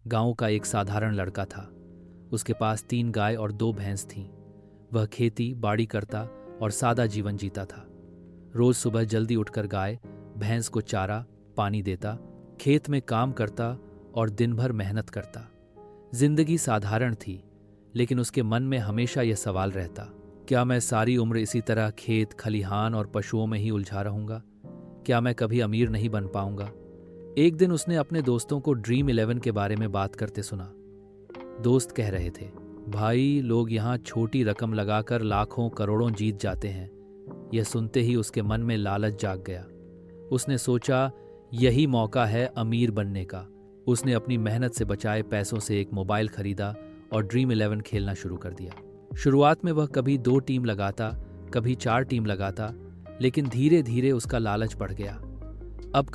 गांव का एक साधारण लड़का था। उसके पास 3 गाय और 2 भैंस थीं। वह खेती बाड़ी करता और सादा जीवन जीता था। रोज सुबह जल्दी उठकर गाय भैंस को चारा पानी देता, खेत में काम करता और दिन भर मेहनत करता। जिंदगी साधारण थी, लेकिन उसके मन में हमेशा यह सवाल रहता, क्या मैं सारी उम्र इसी तरह खेत खलिहान और पशुओं में ही उलझा रहूंगा? क्या मैं कभी अमीर नहीं बन पाऊंगा? एक दिन उसने अपने दोस्तों को ड्रीम 11 के बारे में बात करते सुना। दोस्त कह रहे थे, भाई लोग यहाँ छोटी रकम लगाकर लाखों करोड़ों जीत जाते हैं। यह सुनते ही उसके मन में लालच जाग गया। उसने सोचा, यही मौका है अमीर बनने का। उसने अपनी मेहनत से बचाए पैसों से एक मोबाइल खरीदा और ड्रीम 11 खेलना शुरू कर दिया। शुरुआत में वह कभी 2 टीम लगाता, कभी 4 टीम लगाता, लेकिन धीरे धीरे उसका लालच बढ़ गया। अब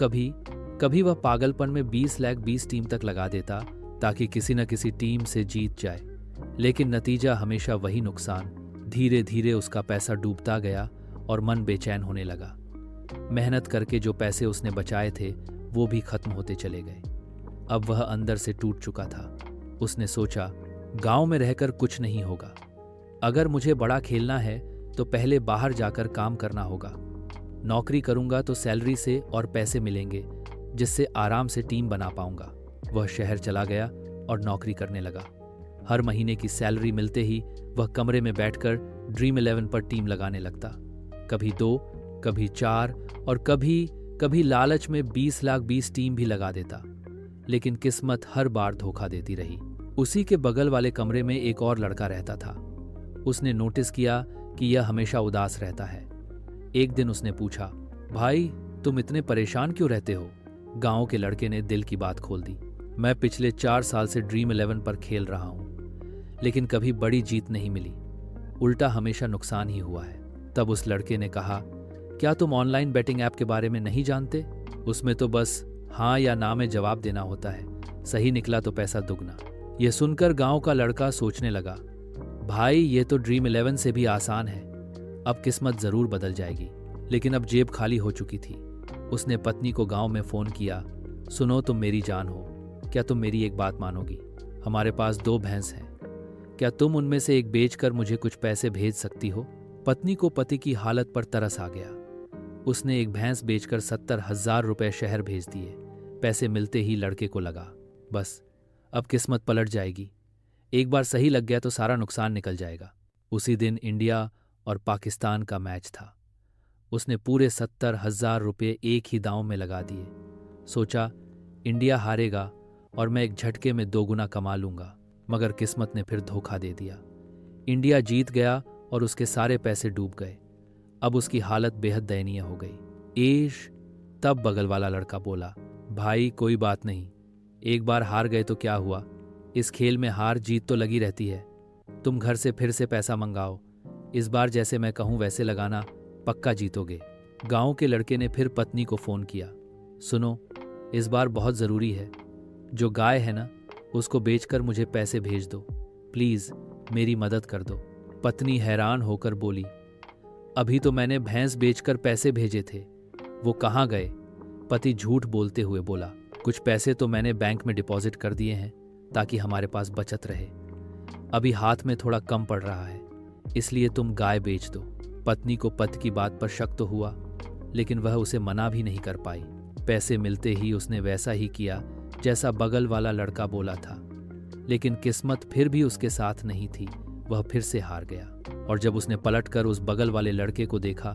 कभी वह पागलपन में 20 लाख 20 टीम तक लगा देता, ताकि किसी न किसी टीम से जीत जाए। लेकिन नतीजा हमेशा वही नुकसान। धीरे धीरे उसका पैसा डूबता गया और मन बेचैन होने लगा। मेहनत करके जो पैसे उसने बचाए थे वो भी खत्म होते चले गए। अब वह अंदर से टूट चुका था। उसने सोचा, गांव में रहकर कुछ नहीं होगा। अगर मुझे बड़ा खेलना है तो पहले बाहर जाकर काम करना होगा। नौकरी करूंगा तो सैलरी से और पैसे मिलेंगे, जिससे आराम से टीम बना पाऊंगा। वह शहर चला गया और नौकरी करने लगा। हर महीने की सैलरी मिलते ही वह कमरे में बैठकर ड्रीम 11 पर टीम लगाने लगता। कभी 2, कभी 4 और कभी लालच में 20 लाख 20 टीम भी लगा देता। लेकिन किस्मत हर बार धोखा देती रही। उसी के बगल वाले कमरे में एक और लड़का रहता था। उसने नोटिस किया कि यह हमेशा उदास रहता है। एक दिन उसने पूछा, भाई तुम इतने परेशान क्यों रहते हो? गांव के लड़के ने दिल की बात खोल दी। मैं पिछले 4 साल से ड्रीम 11 पर खेल रहा हूं, लेकिन कभी बड़ी जीत नहीं मिली। उल्टा हमेशा नुकसान ही हुआ है। तब उस लड़के ने कहा, क्या तुम ऑनलाइन बेटिंग ऐप के बारे में नहीं जानते? उसमें तो बस हाँ या ना में जवाब देना होता है। सही निकला तो पैसा दुगना। यह सुनकर गांव का लड़का सोचने लगा, भाई ये तो ड्रीम 11 से भी आसान है। अब किस्मत जरूर बदल जाएगी। लेकिन अब जेब खाली हो चुकी थी। उसने पत्नी को गांव में फोन किया, सुनो तुम मेरी जान हो, क्या तुम मेरी एक बात मानोगी? हमारे पास 2 भैंस हैं, क्या तुम उनमें से एक बेचकर मुझे कुछ पैसे भेज सकती हो? पत्नी को पति की हालत पर तरस आ गया। उसने एक भैंस बेचकर 70,000 रुपए शहर भेज दिए। पैसे मिलते ही लड़के को लगा, बस अब किस्मत पलट जाएगी। एक बार सही लग गया तो सारा नुकसान निकल जाएगा। उसी दिन इंडिया और पाकिस्तान का मैच था। उसने पूरे 70,000 रुपये एक ही दांव में लगा दिए। सोचा, इंडिया हारेगा और मैं एक झटके में 2 गुना कमा लूंगा। मगर किस्मत ने फिर धोखा दे दिया। इंडिया जीत गया और उसके सारे पैसे डूब गए। अब उसकी हालत बेहद दयनीय हो गई। तब बगल वाला लड़का बोला, भाई कोई बात नहीं, एक बार हार गए तो क्या हुआ? इस खेल में हार जीत तो लगी रहती है। तुम घर से फिर से पैसा मंगाओ। इस बार जैसे मैं कहूं वैसे लगाना, पक्का जीतोगे। गांव के लड़के ने फिर पत्नी को फोन किया, सुनो इस बार बहुत जरूरी है। जो गाय है ना, उसको बेचकर मुझे पैसे भेज दो। प्लीज मेरी मदद कर दो। पत्नी हैरान होकर बोली, अभी तो मैंने भैंस बेचकर पैसे भेजे थे, वो कहाँ गए? पति झूठ बोलते हुए बोला, कुछ पैसे तो मैंने बैंक में डिपॉजिट कर दिए हैं ताकि हमारे पास बचत रहे। अभी हाथ में थोड़ा कम पड़ रहा है, इसलिए तुम गाय बेच दो। पत्नी को पति की बात पर शक तो हुआ, लेकिन वह उसे मना भी नहीं कर पाई। पैसे मिलते ही उसने वैसा ही किया जैसा बगल वाला लड़का बोला था। लेकिन किस्मत फिर भी उसके साथ नहीं थी। वह फिर से हार गया। और जब उसने पलटकर उस बगल वाले लड़के को देखा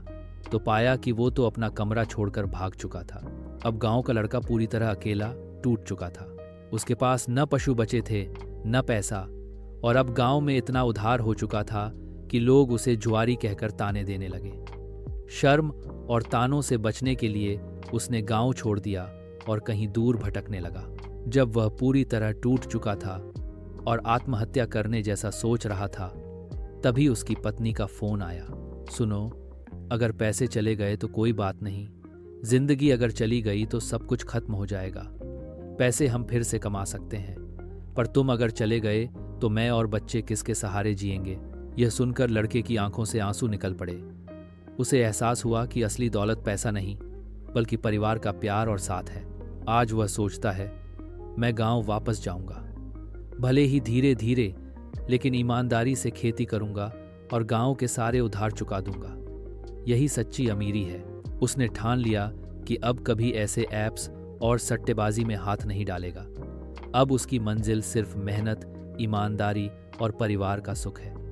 तो पाया कि वो तो अपना कमरा छोड़कर भाग चुका था। अब गांव का लड़का पूरी तरह अकेला टूट चुका था। उसके पास न पशु बचे थे न पैसा, और अब गांव में इतना उधार हो चुका था कि लोग उसे जुआरी कहकर ताने देने लगे। शर्म और तानों से बचने के लिए उसने गांव छोड़ दिया और कहीं दूर भटकने लगा। जब वह पूरी तरह टूट चुका था और आत्महत्या करने जैसा सोच रहा था, तभी उसकी पत्नी का फोन आया, सुनो अगर पैसे चले गए तो कोई बात नहीं, जिंदगी अगर चली गई तो सब कुछ खत्म हो जाएगा। पैसे हम फिर से कमा सकते हैं, पर तुम अगर चले गए तो मैं और बच्चे किसके सहारे जिएंगे? यह सुनकर लड़के की आंखों से आंसू निकल पड़े। उसे एहसास हुआ कि असली दौलत पैसा नहीं, बल्कि परिवार का प्यार और साथ है। आज वह सोचता है, मैं गांव वापस जाऊंगा। भले ही धीरे धीरे, लेकिन ईमानदारी से खेती करूंगा और गांव के सारे उधार चुका दूंगा। यही सच्ची अमीरी है। उसने ठान लिया कि अब कभी ऐसे ऐप्स और सट्टेबाजी में हाथ नहीं डालेगा। अब उसकी मंजिल सिर्फ मेहनत, ईमानदारी और परिवार का सुख है।